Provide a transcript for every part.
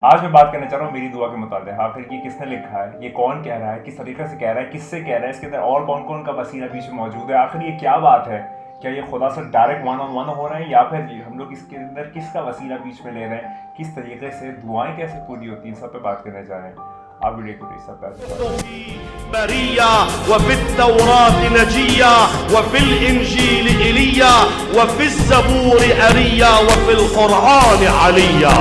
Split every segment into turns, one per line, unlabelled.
آج میں بات کرنا چاہ رہا ہوں میری دعا کے متعلق. آخر یہ کس نے لکھا ہے, یہ کون کہہ رہا ہے, کس طریقے سے کہہ رہا ہے, کس سے کہہ رہا ہے, اس کے اندر اور کون کون کا وسیلہ بیچ میں موجود ہے, آخر یہ کیا بات ہے. کیا یہ خدا سے ڈائریکٹ ون آن ون ہو رہے ہیں, یا پھر ہم لوگ اس کے اندر کس کا وسیلہ بیچ میں لے رہے ہیں, کس طریقے سے دعائیں کیسے پوری ہوتی ہیں, سب پہ بات کرنے جا رہے ہیں. آپ ویڈیو کو سب
برية وفي التوراة نجية وفي الإنجيل إيليا وفي الزبور أريا وفي القرآن عليا.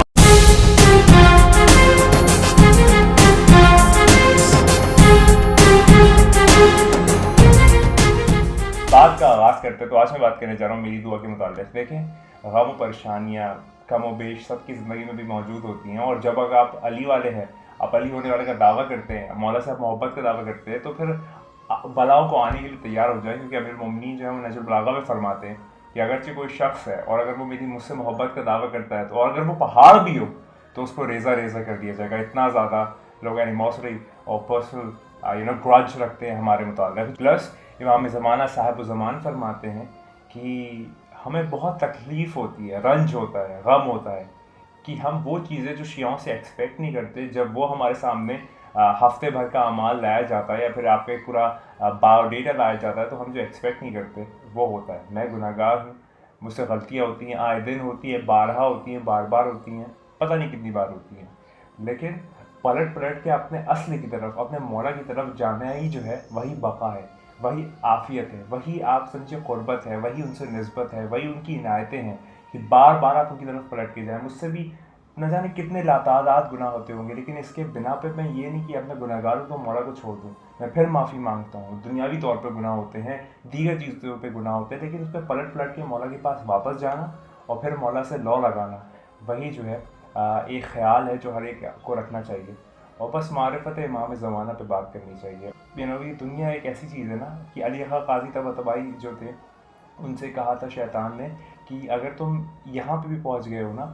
بات کا آغاز کرتے تو آج میں بات کرنے جا رہا ہوں میری دعا کے متعلق. دیکھیں, غم و پریشانیاں کم و بیش سب کی زندگی میں بھی موجود ہوتی ہیں, اور جب اگر آپ علی والے ہیں, آپ علی ہونے والے کا دعویٰ کرتے ہیں, مولا صاحب محبت کا دعویٰ کرتے ہیں, تو پھر بلاؤں کو آنے کے لیے تیار ہو جائیں, کیونکہ امیر المومنین جو ہے وہ نہج البلاغہ میں فرماتے ہیں کہ اگرچہ کوئی شخص ہے اور اگر وہ مجھ سے محبت کا دعویٰ کرتا ہے, تو اور اگر وہ پہاڑ بھی ہو تو اس کو ریزہ ریزہ کر دیا جائے گا. اتنا زیادہ لوگ اینیموسٹی اور پرسنل گرج رکھتے ہیں ہمارے متعلق. پلس امام زمانہ صاحب زمان فرماتے ہیں کہ ہمیں بہت تکلیف ہوتی ہے, رنج ہوتا ہے, غم ہوتا ہے کہ ہم وہ چیزیں جو شیعوں سے ایکسپیکٹ نہیں کرتے, جب وہ ہمارے سامنے ہفتے بھر کا اعمال لایا جاتا ہے یا پھر آپ کا ایک پورا بایو ڈیٹا لایا جاتا ہے, تو ہم جو ایکسپیکٹ نہیں کرتے وہ ہوتا ہے. میں گناہ گار ہوں, مجھ سے غلطیاں ہوتی ہیں, آئے دن ہوتی ہیں, بارہا ہوتی ہیں, بار بار ہوتی ہیں, پتہ نہیں کتنی بار ہوتی ہیں, لیکن پلٹ پلٹ کے اپنے اصل کی طرف, اپنے مولا کی طرف جانا ہی جو ہے وہی بقا ہے, وہی عافیت ہے, وہی آپ سمجھے قربت ہے, وہی ان سے نسبت ہے, وہی ان کی عنایتیں ہیں کہ بار بار آپ ان کی طرف پلٹ کے جائیں. مجھ سے بھی نہ جانے کتنے لاتعداد گناہ ہوتے ہوں گے, لیکن اس کے بنا پہ میں یہ نہیں کہ اپنا گناہ گار ہوں تو مولا کو چھوڑ دوں. میں پھر معافی مانگتا ہوں. دنیاوی طور پہ گناہ ہوتے ہیں, دیگر چیزوں پہ گناہ ہوتے ہیں, لیکن اس پہ پلٹ پلٹ کے مولا کے پاس واپس جانا اور پھر مولا سے لو لگانا, وہی جو ہے ایک خیال ہے جو ہر ایک کو رکھنا چاہیے. اور بس معرفت امام زمانہ پہ بات کرنی چاہیے. یہ دنیا ایک ایسی چیز ہے نا کہ علی اکا قاضی طباطبائی جو تھے, ان سے کہا تھا شیطان نے کہ اگر تم یہاں پہ بھی پہنچ گئے ہو نا,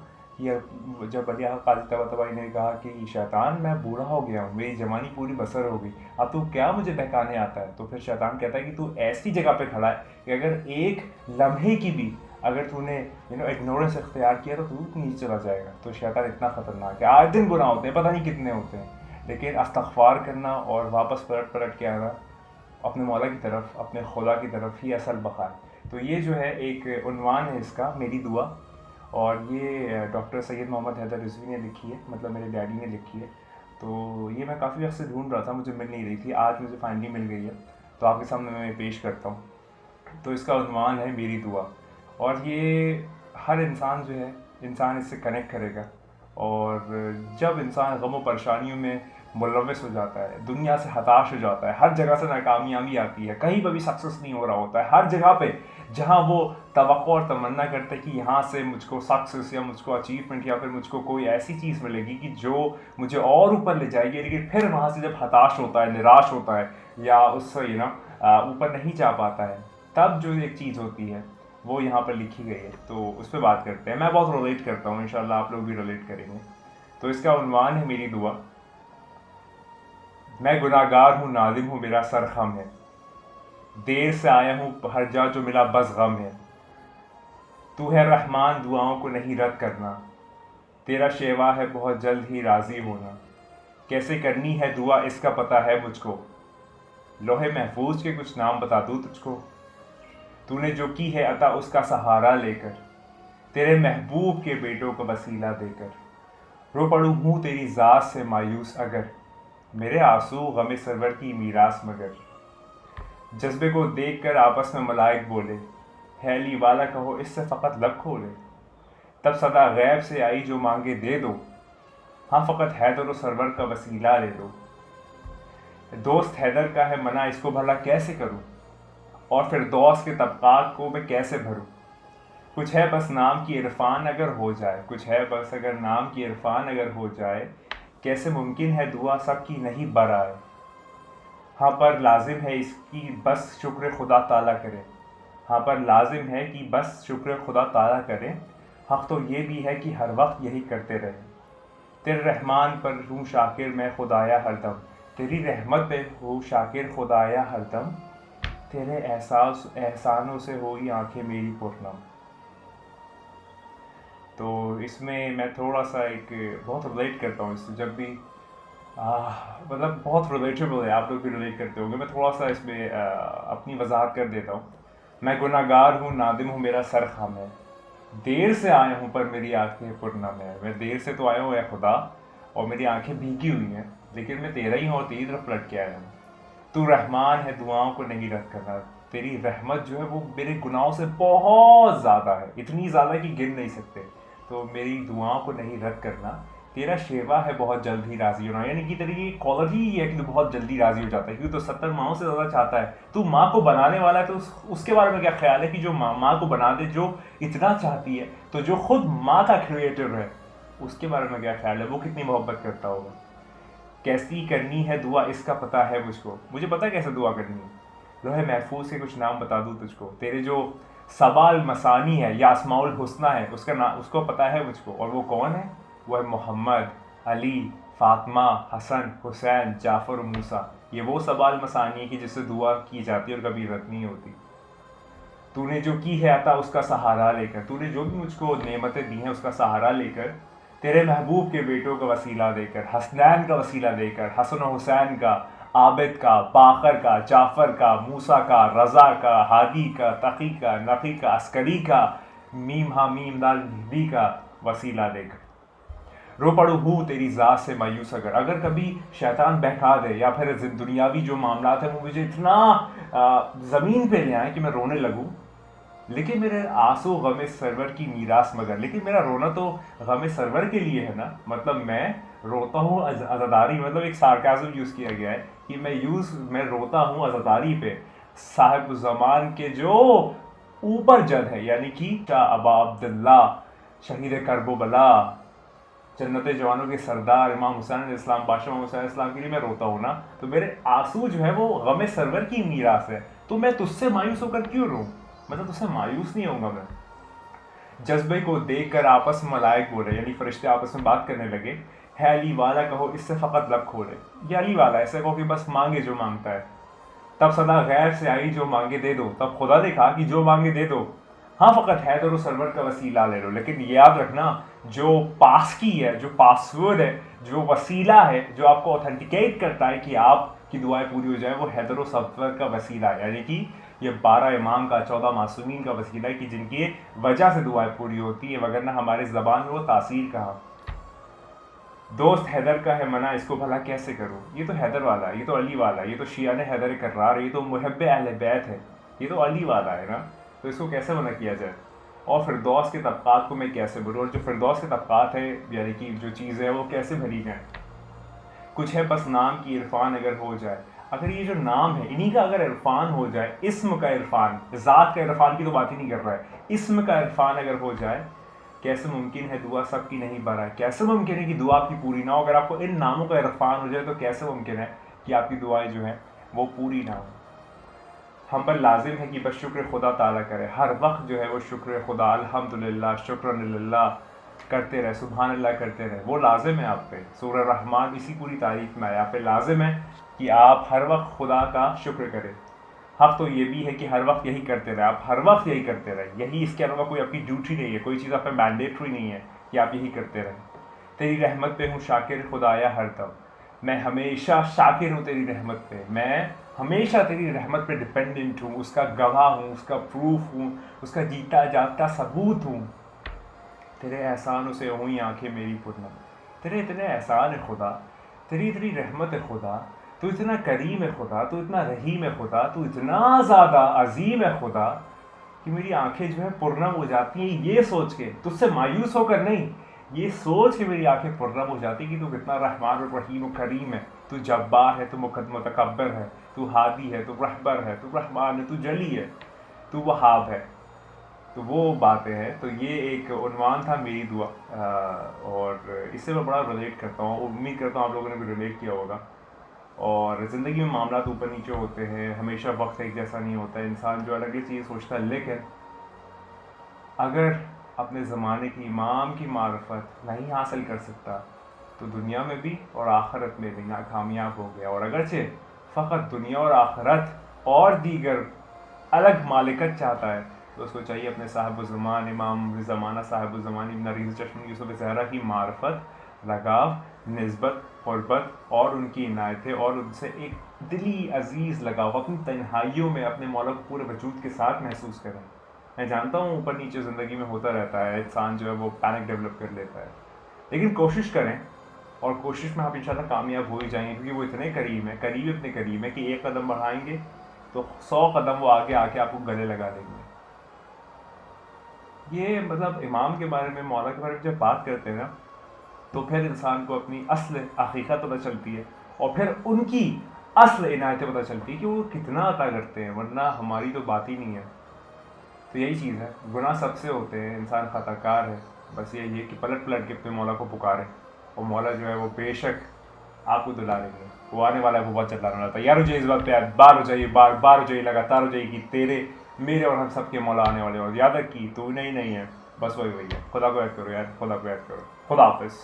جب علی اکا قاضی طباطبائی نے کہا کہ شیطان میں بوڑھا ہو گیا ہوں, میری جوانی پوری بسر ہو گئی, اب تو کیا مجھے بہکانے آتا ہے, تو پھر شیطان کہتا ہے کہ تو ایسی جگہ پہ کھڑا ہے کہ اگر ایک لمحے کی بھی اگر تو نے اگنورنس اختیار کیا تو نیچے چلا جائے گا. تو شیطان اتنا خطرناک ہے, آج دن گناہ ہوتے ہیں, پتہ نہیں کتنے ہوتے ہیں, لیکن استغفار کرنا اور واپس پلٹ کے آنا اپنے مولا کی طرف, اپنے خدا کی طرف ہی اصل بقا ہے. تو یہ جو ہے ایک عنوان ہے اس کا, میری دعا, اور یہ ڈاکٹر سید محمد حیدر رضوی نے لکھی ہے, مطلب میرے ڈیڈی نے لکھی ہے. تو یہ میں کافی وقت سے ڈھونڈ رہا تھا, مجھے مل نہیں رہی تھی, آج مجھے فائنلی مل گئی ہے, تو آپ کے سامنے میں پیش کرتا ہوں. تو اس کا عنوان ہے میری دعا, اور یہ ہر انسان جو ہے, انسان اس سے کنیکٹ کرے گا. اور جب انسان غم و پریشانیوں میں ملوث ہو جاتا ہے, دنیا سے ہتاش ہو جاتا ہے, ہر جگہ سے ناکامیابی آتی ہے, کہیں پہ بھی سکسیس نہیں ہو رہا ہوتا ہے, ہر جگہ پہ جہاں وہ توقع اور تمنا کرتے کہ یہاں سے مجھ کو سکسیس یا مجھ کو اچیومنٹ یا پھر مجھ کو کوئی ایسی چیز ملے گی کہ جو مجھے اور اوپر لے جائے گی, لیکن پھر وہاں سے جب ہتاش ہوتا ہے, نراش ہوتا ہے, یا اس سے اوپر نہیں جا پاتا ہے, تب جو ایک چیز ہوتی ہے وہ یہاں پر لکھی گئی ہے. تو اس پہ بات کرتے ہیں. میں بہت ریلیٹ کرتا ہوں, انشاءاللہ آپ لوگ بھی ریلیٹ کریں گے. تو اس کا عنوان ہے میری دعا. میں گناہ گار ہوں, نادم ہوں, میرا سر خم ہے, دیر سے آیا ہوں, ہر جا جو ملا بس غم ہے. تو ہے رحمان, دعاؤں کو نہیں رد کرنا, تیرا شیوا ہے بہت جلد ہی راضی ہونا. کیسے کرنی ہے دعا اس کا پتہ ہے مجھ کو, لوح محفوظ کے کچھ نام بتا دوں تجھ کو. تو نے جو کی ہے عطا اس کا سہارا لے کر, تیرے محبوب کے بیٹوں کو وسیلہ دے کر. رو پڑوں ہوں تیری ذات سے مایوس اگر, میرے آنسو غم سرور کی میراث مگر. جذبے کو دیکھ کر آپس میں ملائک بولے, ہے علی والا کہو اس سے فقط لب کھولے. تب صدا غیب سے آئی جو مانگے دے دو, ہاں فقط حیدر و سرور کا وسیلہ لے دو. دوست حیدر کا ہے منع اس کو بھلا کیسے کروں, اور پھر دوست کے طبقات کو میں کیسے بھروں. کچھ ہے بس نام کی عرفان اگر ہو جائے, کچھ ہے بس اگر نام کی عرفان اگر ہو جائے, کیسے ممکن ہے دعا سب کی نہیں برائے. ہاں پر لازم ہے اس کی بس شکر خدا تعالیٰ کرے, ہاں پر لازم ہے کہ بس شکر خدا تعالیٰ کرے. حق تو یہ بھی ہے کہ ہر وقت یہی کرتے رہے. تیرے رحمان پر ہوں شاکر میں خدایا ہر دم, تیری رحمت پہ ہوں شاکر خدایا ہر دم. تیرے احسانوں سے ہوئی آنکھیں میری پرنم. تو اس میں میں تھوڑا سا ایک بہت ریلیٹ کرتا ہوں اس سے، جب بھی مطلب بہت ریلیٹیبل ہے، آپ لوگ بھی ریلیٹ کرتے ہوں گے. میں تھوڑا سا اس میں اپنی وضاحت کر دیتا ہوں. میں گناہ گار ہوں، نادم ہوں، میرا سر خم ہے، دیر سے آیا ہوں پر میری آنکھیں پرنم ہے. میں دیر سے تو آیا ہوں اے خدا، اور میری آنکھیں بھیگی ہوئی ہیں، لیکن میں تیرا ہی ہوں اور تیری طرف پلٹ کے آیا ہوں. تو رحمان ہے، دعاؤں کو نہیں رد کرنا. تیری رحمت جو ہے وہ میرے گناہوں سے بہت زیادہ ہے، اتنی زیادہ کہ گن نہیں سکتے. تو میری دعاؤں کو نہیں رد کرنا. تیرا شیوا ہے بہت جلد ہی راضی ہونا، یعنی کہ تیری کوالٹی یہ ہے کہ تو بہت جلدی راضی ہو جاتا ہے، کیونکہ تو 70 ماؤں سے زیادہ چاہتا ہے. تو ماں کو بنانے والا ہے، تو اس کے بارے میں کیا خیال ہے کہ جو ماں کو بنا دے، جو اتنا چاہتی ہے، تو جو خود ماں کا کریٹر ہے اس کے بارے میں کیا خیال ہے، وہ کتنی محبت کرتا ہوگا. کیسی کرنی ہے دعا اس کا پتہ ہے مجھ کو، مجھے پتہ ہے کیسے دعا کرنی ہے. لوح محفوظ کے کچھ نام بتا دوں تجھ کو، تیرے جو سبا المثانی ہے یا اسماء الحسنہ ہے اس کا نام اس کو پتہ ہے مجھ کو. اور وہ کون ہے؟ وہ ہے محمد، علی، فاطمہ، حسن، حسین، جعفر و موسیٰ. یہ وہ سبا المثانی ہے کہ جس سے دعا کی جاتی ہے اور کبھی رد نہیں ہوتی. تو نے جو کی ہے عطا اس کا سہارا لے کر، تو نے جو بھی مجھ کو نعمتیں دی ہیں اس کا سہارا لے کر، تیرے محبوب کے بیٹوں کا وسیلہ دے کر، حسنین کا وسیلہ دے کر، حسن و حسین کا، عابد کا، باقر کا، جعفر کا، موسیٰ کا، رضا کا، ہادی کا، تقی کا، نقی کا، عسکری کا، میم ہا میم دال مہدی کا وسیلہ دے کر. رو پڑو ہوں تیری ذات سے مایوس اگر کبھی شیطان بہکا دے، یا پھر دنیاوی جو معاملات ہیں وہ مجھے اتنا زمین پہ لے آئیں کہ میں رونے لگوں، لیکن میرے آنسو غم سرور کی میراث مگر. لیکن میرا رونا تو غم سرور کے لیے ہے نا، مطلب میں روتا ہوں عزاداری، مطلب ایک سارکازم یوز کیا گیا ہے کہ میں روتا ہوں عزاداری پہ صاحب زمان کے جو اوپر جد ہے، یعنی کہ شاہ ابا عبداللہ شہید کرب و بلا، جنت جوانوں کے سردار امام حسین علیہ السلام، بادشاہ حسین علیہ السلام کے لیے میں روتا ہوں نا. تو میرے آنسو جو ہے وہ غم سرور کی میراث ہے. تو میں تجھ سے مایوس ہو کر کیوں روں؟ مطلب تجھ سے مایوس نہیں ہوں گا میں. جذبے کو دیکھ کر آپس میں ملائک بولے، یعنی فرشتے آپس میں بات کرنے لگے، ہے علی والا کہو اس سے فقط لب کھولے. یہ علی والا ایسے کہو کہ بس مانگے جو مانگتا ہے. تب صدا غیر سے آئی جو مانگے دے دو، تب خدا نے کہا کہ جو مانگے دے دو. ہاں فقط حیدر و سرور کا وسیلہ لے لو، لیکن یاد رکھنا جو پاس کی ہے، جو پاسورڈ ہے، جو وسیلہ ہے، جو آپ کو اوتھینٹیکیٹ کرتا ہے کہ آپ کی دعائیں پوری ہو جائیں، وہ حیدر و سرور کا وسیلہ ہے. یعنی کہ یہ 12 امام کا، 14 معصومین کا وسیلہ ہے کہ جن کی وجہ سے دعائیں پوری ہوتی ہیں، وگرنہ ہمارے زبان میں وہ تاثیر کہاں. دوست حیدر کا ہے منع، اس کو بھلا کیسے کروں. یہ تو حیدر والا ہے، یہ تو علی والا ہے، یہ تو شیعہ نے حیدر کرار ہے، یہ تو محب اہل بیت ہے، یہ تو علی والا ہے نا. تو اس کو کیسے منع کیا جائے؟ اور فردوس کے طبقات کو میں کیسے بھروں؟ اور جو فردوس کے طبقات ہیں یعنی کہ جو چیزیں ہیں وہ کیسے بھری جائیں؟ کچھ ہے بس نام کی عرفان اگر ہو جائے. اگر یہ جو نام ہے انہی کا اگر عرفان ہو جائے، اسم کا عرفان، ذات کا عرفان کی تو بات ہی نہیں کر رہا ہے، اسم کا عرفان اگر ہو جائے، کیسے ممکن ہے دعا سب کی نہیں بھرا ہے؟ کیسے ممکن ہے کہ دعا آپ کی پوری نہ ہو؟ اگر آپ کو ان ناموں کا عرفان ہو جائے تو کیسے ممکن ہے کہ آپ کی دعائیں جو ہیں وہ پوری نہ ہوں؟ ہم پر لازم ہے کہ بس شکر خدا تعالیٰ کرے، ہر وقت جو ہے وہ شکر خدا، الحمدللہ، شکرن للہ کرتے رہے، سبحان اللہ کرتے رہے. وہ لازم ہے آپ پہ. سورہ رحمان اسی پوری تعریف میں آیا، آپ پہ لازم ہے کہ آپ ہر وقت خدا کا شکر کریں. حق تو یہ بھی ہے کہ ہر وقت یہی کرتے رہے، آپ ہر وقت یہی کرتے رہے، یہی اس کے علاوہ کوئی آپ کی ڈیوٹی نہیں ہے، کوئی چیز آپ پہ مینڈیٹری نہیں ہے کہ آپ یہی کرتے رہیں. تیری رحمت پہ ہوں شاکر خدایا ہر دم، میں ہمیشہ شاکر ہوں تیری رحمت پہ، میں ہمیشہ تیری رحمت پہ ڈپینڈنٹ ہوں، اس کا گواہ ہوں، اس کا پروف ہوں، اس کا جیتا جاگتا ثبوت ہوں. تیرے احسانوں سے ہوئی آنکھیں میری پرنم. تیرے اتنے احسان ہے خدا، تیری اتنی رحمت ہے خدا، تو اتنا کریم ہے خدا، تو اتنا رحیم ہے خدا، تو اتنا زیادہ عظیم ہے خدا کہ میری آنکھیں جو ہے پرنم ہو جاتی ہیں یہ سوچ کے، تجھ سے مایوس ہو کر نہیں، یہ سوچ کے میری آنکھیں پرنم ہو جاتی کہ تو کتنا رحمان و رحیم و کریم ہے، تو جبار ہے، تو متکبر ہے، تو ہادی ہے، تو رہبر ہے، تو رحمان ہے، تو جلی ہے، تو وہاب ہے. تو وہ باتیں ہیں. تو یہ ایک عنوان تھا میری دعا، اور اس سے میں بڑا ریلیٹ کرتا ہوں، امید کرتا ہوں آپ لوگوں نے بھی ریلیٹ کیا ہوگا. اور زندگی میں معاملات اوپر نیچے ہوتے ہیں، ہمیشہ وقت ایک جیسا نہیں ہوتا ہے، انسان جو الگ چیز سوچتا ہے، لیکن اگر اپنے زمانے کی امام کی معرفت نہیں حاصل کر سکتا تو دنیا میں بھی اور آخرت میں بھی ناکامیاب ہو گیا. اور اگرچہ فقط دنیا اور آخرت اور دیگر الگ مالکت چاہتا ہے، تو اس کو چاہیے اپنے صاحب الزمان امام زمانہ صاحب الزمان ابن ریز چشم یوسف زہرا کی معرفت، لگاؤ، نسبت، قربت اور ان کی عنایتیں اور ان سے ایک دلی عزیز لگاؤ اپنی تنہائیوں میں اپنے مولا کو پورے وجود کے ساتھ محسوس کریں. میں جانتا ہوں اوپر نیچے زندگی میں ہوتا رہتا ہے، انسان جو ہے وہ پینک ڈیولپ کر لیتا ہے، لیکن کوشش کریں اور کوشش میں آپ انشاءاللہ کامیاب ہو ہی جائیں گے، کیونکہ وہ اتنے قریب ہیں، قریب اتنے قریب ہیں کہ ایک قدم بڑھائیں گے تو 100 قدم وہ آگے آ کے آپ کو گلے لگا دیں گے. یہ مطلب امام کے بارے میں، مولا کے بارے میں جب بات کرتے ہیں نا تو پھر انسان کو اپنی اصل حقیقت پتہ چلتی ہے اور پھر ان کی اصل عنایتیں پتہ چلتی ہے کہ وہ کتنا عطا کرتے ہیں، ورنہ ہماری تو بات ہی نہیں ہے. تو یہی چیز ہے، گناہ سب سے ہوتے ہیں، انسان خطا کار ہے، بس یہی ہے کہ پلٹ پلٹ کے اپنے مولا کو پکارے اور مولا جو ہے وہ بے شک آپ کو دلا لیں گے. وہ آنے والا ہے، وہ بہت جلد آنے والا ہے. تیار ہو جائیے اس بات پہ، بار ہو جائیے، بار بار ہو جائیے، لگاتار ہو جائیے کہ تیرے میرے اور ہم سب کے مولا آنے والے. اور یاد رکھیے تو نہیں ہے، بس وہی ہے. خدا کو یاد کرو یار، خدا کو یاد کرو. خدا حافظ.